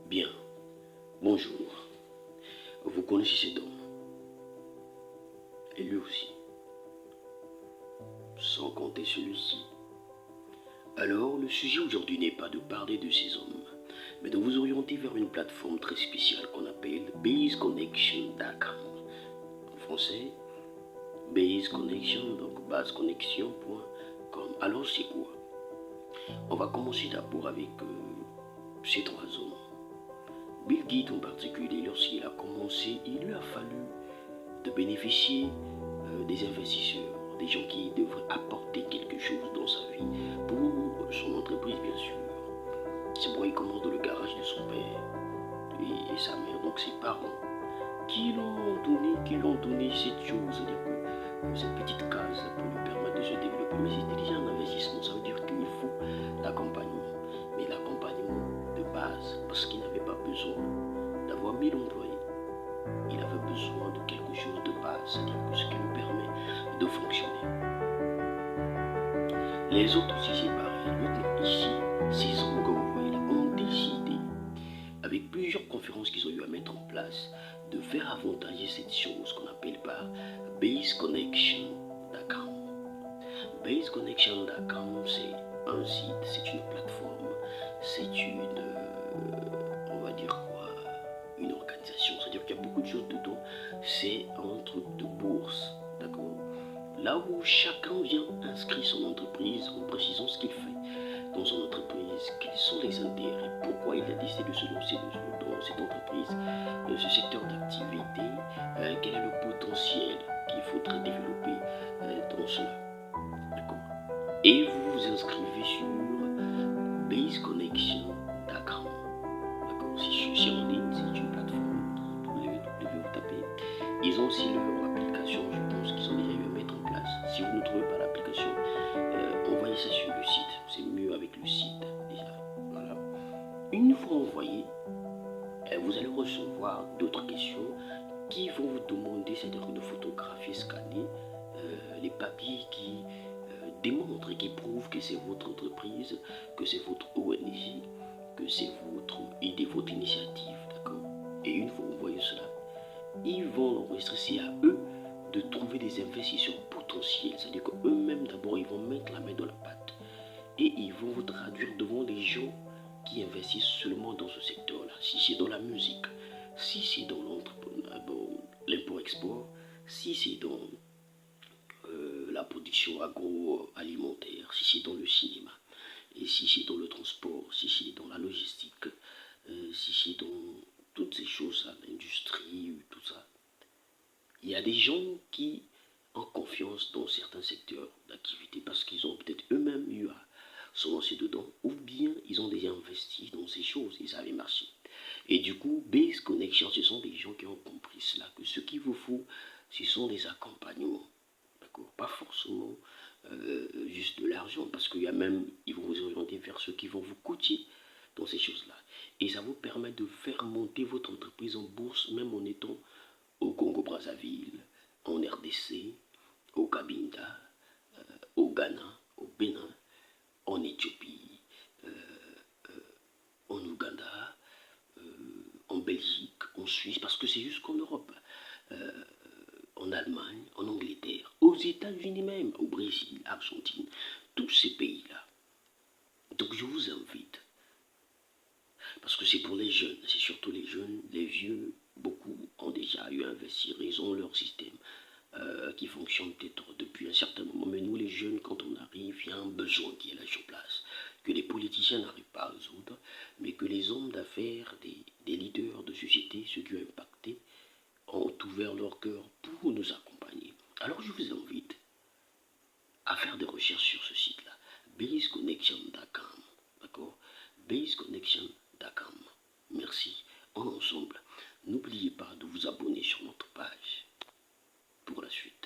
Bien, bonjour. Vous connaissez cet homme, et lui aussi, sans compter celui-ci. Alors, le sujet aujourd'hui n'est pas de parler de ces hommes, mais de vous orienter vers une plateforme très spéciale qu'on appelle baseconnection.com. En français, base connection, donc baseconnexion.com. Alors, c'est quoi? On va commencer d'abord avec ces trois hommes. Bill Gates en particulier, lorsqu'il a commencé, il lui a fallu de bénéficier des investisseurs, des gens qui devraient apporter quelque chose dans sa vie pour son entreprise, bien sûr. C'est pourquoi il commence dans le garage de son père et sa mère, donc ses parents, qui l'ont donné cette chose, c'est-à-dire que cette petite case pour lui permettre de se développer. Mais c'était déjà un investissement, ça veut dire qu'il faut l'accompagnement, mais l'accompagnement de base, parce qu'il n'avait pas besoin d'avoir 1000 employés. Il avait besoin de quelque chose de base, c'est-à-dire que ce qui lui permet de fonctionner. Les autres aussi, c'est pareil. Maintenant, ici, ces hommes que vous voyez là ont décidé, avec plusieurs conférences qu'ils ont eu à mettre en place, de faire avantager cette chose qu'on appelle par baseconnection.com. Baseconnection.com, c'est un site, c'est une plateforme, c'est on va dire quoi, une organisation, c'est-à-dire qu'il y a beaucoup de choses dedans, c'est un truc de bourse, d'accord? Là où chacun vient inscrire son entreprise en précisant ce qu'il fait dans son entreprise, quels sont les intérêts, pourquoi il a décidé de se lancer dans cette entreprise, ce secteur d'activité, quel est le potentiel qu'il faudrait développer dans cela. D'accord? Et vous vous inscrivez sur baseconnection.com. D'accord? C'est en ligne, c'est une plateforme, vous devez vous taper. Ils ont aussi leur application, je pense qu'ils ont déjà eu à mettre en place. Si vous ne trouvez pas l'application, envoyez ça sur le site. C'est mieux avec le site déjà. Voilà. Une fois envoyé, vous allez recevoir d'autres questions qui vont vous demander, c'est-à-dire de photographier, scanner les papiers qui démontrent et qui prouvent que c'est votre entreprise, que c'est votre ONG, que c'est votre idée, votre initiative, d'accord? Et une fois vous voyez cela, ils vont l'enregistrer. C'est à eux de trouver des investisseurs potentiels, c'est-à-dire qu'eux-mêmes d'abord ils vont mettre la main dans la pâte et ils vont vous traduire devant les gens qui investissent seulement dans ce secteur-là. Si c'est dans la musique, si c'est dans l'import-export, si c'est dans la production agroalimentaire, si c'est dans le cinéma, et si c'est dans le transport, si c'est dans la logistique, si c'est dans toutes ces choses-là, l'industrie, tout ça. Il y a des gens qui ont confiance dans certains secteurs d'activité parce qu'ils ont peut-être eux-mêmes eu à se lancer dedans, ou bien ils ont déjà investi dans ces choses et ça avait marché. Et du coup, Base Connection, ce sont des gens qui ont compris cela, que ce qu'il vous faut, ce sont des accompagnements. D'accord? Pas forcément juste de l'argent, parce qu'il y a même, ils vont vous orienter vers ceux qui vont vous coacher dans ces choses-là. Et ça vous permet de faire monter votre entreprise en bourse, même en étant au Congo-Brazzaville, en RDC, au Cabinda, au Ghana, au Bénin, en Éthiopie, en Ouganda, en Belgique, en Suisse, parce que c'est jusqu'en Europe, en Allemagne, en Angleterre, aux États-Unis même, au Brésil, Argentine, tous ces pays-là. Donc je vous invite, parce que c'est pour les jeunes, c'est surtout les jeunes, les vieux, beaucoup ont déjà eu à investir, ils ont leur système qui fonctionne peut-être depuis un certain moment. Mais nous, les jeunes, quand on arrive, il y a un besoin qui est là sur place, que les politiciens n'arrivent pas à résoudre, mais que les hommes d'affaires, des leaders de société, ceux qui ont impacté, ont ouvert leur cœur pour nous accompagner. Alors je vous invite à faire des recherches sur ce site-là, baseconnection.com, d'accord? Baseconnection.com. Merci. En ensemble, n'oubliez pas de vous abonner sur notre page pour la suite.